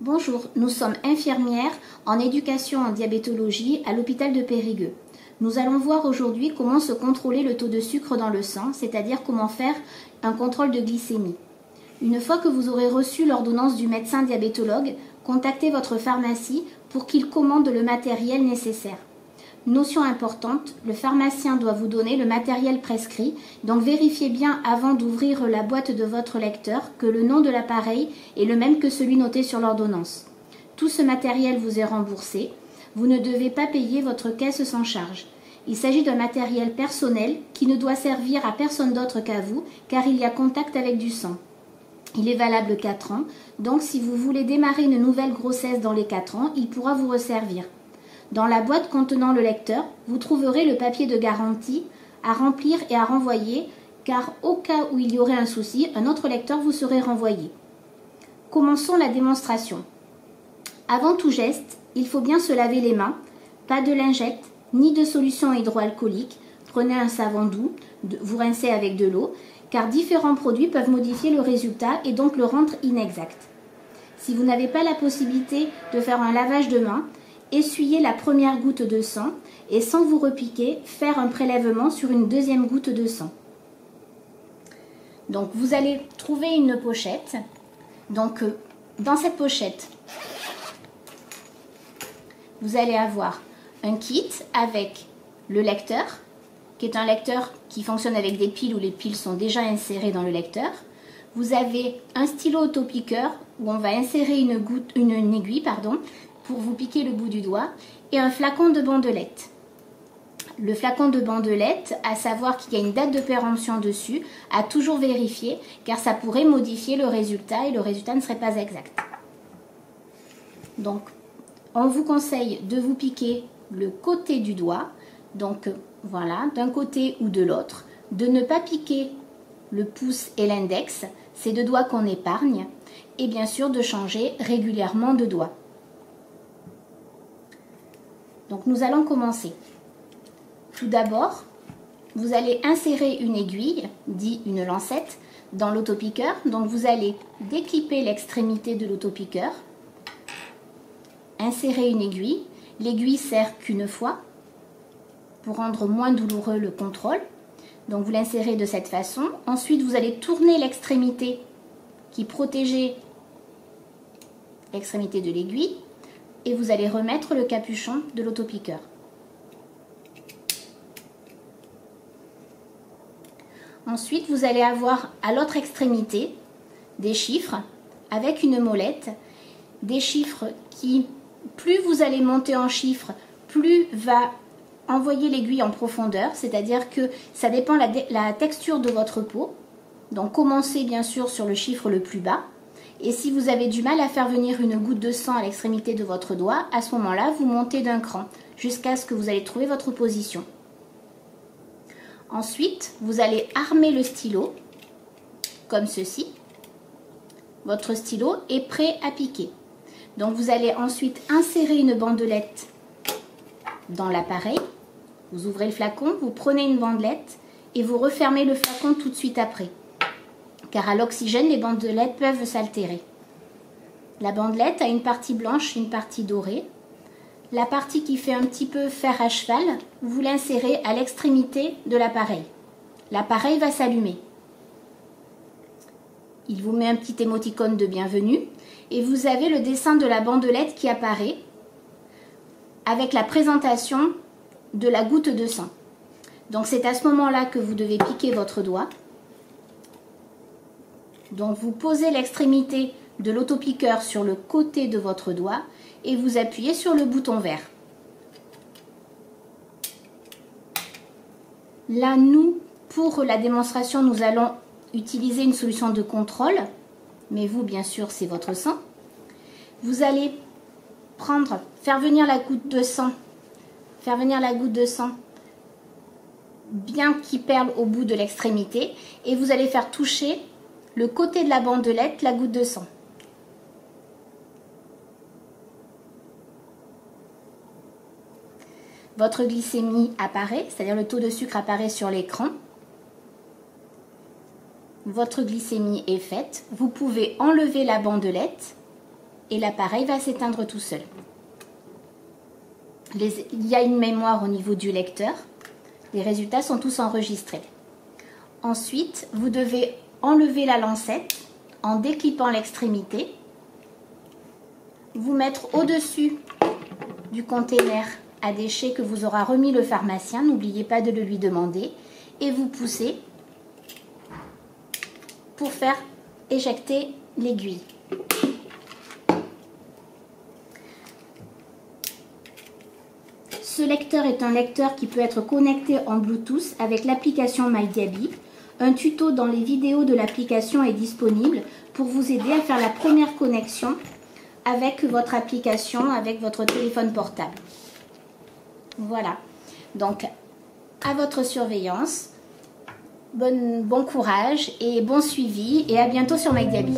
Bonjour, nous sommes infirmières en éducation en diabétologie à l'hôpital de Périgueux. Nous allons voir aujourd'hui comment se contrôler le taux de sucre dans le sang, c'est-à-dire comment faire un contrôle de glycémie. Une fois que vous aurez reçu l'ordonnance du médecin diabétologue, contactez votre pharmacie pour qu'il commande le matériel nécessaire. Notion importante, le pharmacien doit vous donner le matériel prescrit, donc vérifiez bien avant d'ouvrir la boîte de votre lecteur que le nom de l'appareil est le même que celui noté sur l'ordonnance. Tout ce matériel vous est remboursé, vous ne devez pas payer votre caisse sans charge. Il s'agit d'un matériel personnel qui ne doit servir à personne d'autre qu'à vous car il y a contact avec du sang. Il est valable 4 ans, donc si vous voulez démarrer une nouvelle grossesse dans les 4 ans, il pourra vous resservir. Dans la boîte contenant le lecteur, vous trouverez le papier de garantie à remplir et à renvoyer, car au cas où il y aurait un souci, un autre lecteur vous serait renvoyé. Commençons la démonstration. Avant tout geste, il faut bien se laver les mains, pas de lingette, ni de solution hydroalcoolique. Prenez un savon doux, vous rincez avec de l'eau, car différents produits peuvent modifier le résultat et donc le rendre inexact. Si vous n'avez pas la possibilité de faire un lavage de mains, essuyez la première goutte de sang et sans vous repiquer, faire un prélèvement sur une deuxième goutte de sang. Donc vous allez trouver une pochette. Donc dans cette pochette, vous allez avoir un kit avec le lecteur, qui est un lecteur qui fonctionne avec des piles où les piles sont déjà insérées dans le lecteur. Vous avez un stylo autopiqueur où on va insérer une aiguille pour vous piquer le bout du doigt et un flacon de bandelette. Le flacon de bandelette, à savoir qu'il y a une date de péremption dessus, à toujours vérifier car ça pourrait modifier le résultat et le résultat ne serait pas exact. Donc, on vous conseille de vous piquer le côté du doigt, donc voilà, d'un côté ou de l'autre, de ne pas piquer le pouce et l'index, ces deux doigts qu'on épargne, et bien sûr de changer régulièrement de doigt. Donc nous allons commencer. Tout d'abord, vous allez insérer une aiguille, dit une lancette, dans l'autopiqueur. Donc vous allez déclipper l'extrémité de l'autopiqueur, insérer une aiguille. L'aiguille sert qu'une fois pour rendre moins douloureux le contrôle. Donc vous l'insérez de cette façon. Ensuite, vous allez tourner l'extrémité qui protégeait l'extrémité de l'aiguille et vous allez remettre le capuchon de l'autopiqueur. Ensuite, vous allez avoir à l'autre extrémité des chiffres avec une molette, des chiffres qui, plus vous allez monter en chiffres, plus va envoyer l'aiguille en profondeur, c'est-à-dire que ça dépend la texture de votre peau. Donc commencez bien sûr sur le chiffre le plus bas. Et si vous avez du mal à faire venir une goutte de sang à l'extrémité de votre doigt, à ce moment-là, vous montez d'un cran jusqu'à ce que vous allez trouver votre position. Ensuite, vous allez armer le stylo comme ceci. Votre stylo est prêt à piquer. Donc vous allez ensuite insérer une bandelette dans l'appareil. Vous ouvrez le flacon, vous prenez une bandelette et vous refermez le flacon tout de suite après. Car à l'oxygène, les bandelettes peuvent s'altérer. La bandelette a une partie blanche, une partie dorée. La partie qui fait un petit peu fer à cheval, vous l'insérez à l'extrémité de l'appareil. L'appareil va s'allumer. Il vous met un petit émoticône de bienvenue et vous avez le dessin de la bandelette qui apparaît avec la présentation de la goutte de sang. Donc c'est à ce moment-là que vous devez piquer votre doigt. Donc vous posez l'extrémité de l'autopiqueur sur le côté de votre doigt et vous appuyez sur le bouton vert. Là, nous, pour la démonstration, nous allons utiliser une solution de contrôle, mais vous, bien sûr, c'est votre sang. Vous allez faire venir la goutte de sang, bien qu'il perle au bout de l'extrémité, et vous allez faire toucher le côté de la bandelette, la goutte de sang. votre glycémie apparaît, c'est-à-dire le taux de sucre apparaît sur l'écran. Votre glycémie est faite. Vous pouvez enlever la bandelette et l'appareil va s'éteindre tout seul. Il y a une mémoire au niveau du lecteur. Les résultats sont tous enregistrés. Ensuite, vous devez enlever la lancette en déclippant l'extrémité, vous mettre au-dessus du container à déchets que vous aura remis le pharmacien, n'oubliez pas de le lui demander, et vous poussez pour faire éjecter l'aiguille. Ce lecteur est un lecteur qui peut être connecté en Bluetooth avec l'application MyDiaby. Un tuto dans les vidéos de l'application est disponible pour vous aider à faire la première connexion avec votre application, avec votre téléphone portable. Voilà, donc à votre surveillance, bon courage et bon suivi et à bientôt sur MyDiaby.